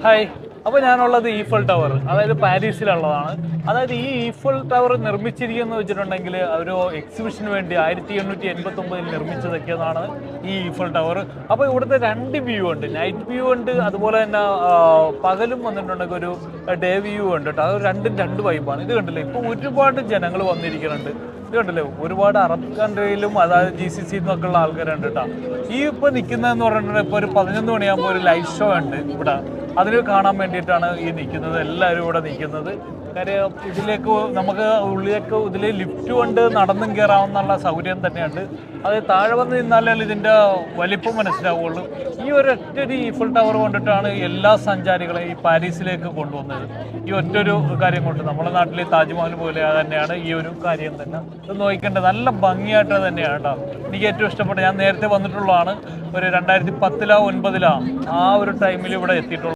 Hi. അപ്പോൾ ഞാനുള്ളത് Eiffel tower, അതായത് പാരീസിലുള്ളതാണ്. അതായത് ഈ ഈഫൽ ടവർ നിർമ്മിച്ചിരിക്കുന്നത് വെച്ചിട്ടുണ്ടെങ്കിൽ ഒരു എക്സിബിഷന് വേണ്ടി 1889 നിർമ്മിച്ചതൊക്കെയാണ് ഈ ഈഫൽ ടവർ. അപ്പോൾ ഇവിടുത്തെ രണ്ട് വ്യൂ ഉണ്ട്, നൈറ്റ് വ്യൂ ഉണ്ട്, അതുപോലെ തന്നെ പകലും വന്നിട്ടുണ്ടെങ്കിൽ ഒരു ഡേ വ്യൂ ഉണ്ട് കേട്ടോ. അത് രണ്ടും രണ്ട് വൈബാണ്. ഇത് കണ്ടില്ലേ, ഇപ്പോൾ ഒരുപാട് ജനങ്ങൾ വന്നിരിക്കുന്നുണ്ട്. ഇത് കണ്ടില്ലേ, ഒരുപാട് അറബ് കൺട്രിയിലും അതായത് GCC എന്നൊക്കെയുള്ള ആൾക്കാരുണ്ട് കേട്ടോ. ഈ ഇപ്പോൾ നിൽക്കുന്നതെന്ന് പറഞ്ഞിട്ടുണ്ടെങ്കിൽ ഇപ്പോൾ ഒരു 11 മണിയാകുമ്പോൾ ഒരു ലൈറ്റ് ഷോ ഉണ്ട് ഇവിടെ. അതിന് കാണാൻ വേണ്ടിയിട്ടാണ് ഈ നിൽക്കുന്നത്, എല്ലാവരും ഇവിടെ നിൽക്കുന്നത്. കാര്യം ഇതിലേക്ക് നമുക്ക് ഉള്ളിലേക്ക് ഇതിൽ ലിഫ്റ്റ് കൊണ്ട് നടന്നും കയറാവുന്നുള്ള സൗകര്യം തന്നെയുണ്ട്. അത് താഴെ വന്ന് നിന്നാലേ ഇതിൻ്റെ വലിപ്പം മനസ്സിലാവുള്ളൂ. ഈ ഒരൊറ്റൊരു ഈഫൽ ടവർ കൊണ്ടിട്ടാണ് എല്ലാ സഞ്ചാരികളെയും ഈ പാരീസിലേക്ക് കൊണ്ടുവന്നത്. ഈ ഒറ്റൊരു കാര്യം കൊണ്ട് നമ്മുടെ നാട്ടിലെ താജ്മഹൽ പോലെ തന്നെയാണ് ഈ ഒരു കാര്യം തന്നെ. ഇത് നോക്കേണ്ടത് നല്ല ഭംഗിയായിട്ട് തന്നെയാണ് കേട്ടോ. എനിക്ക് ഏറ്റവും ഇഷ്ടപ്പെട്ട, ഞാൻ നേരത്തെ വന്നിട്ടുള്ളതാണ്, ഒരു 2010-ലോ 2009-ലോ ആ ഒരു ടൈമിൽ ഇവിടെ എത്തിയിട്ടുള്ളത്.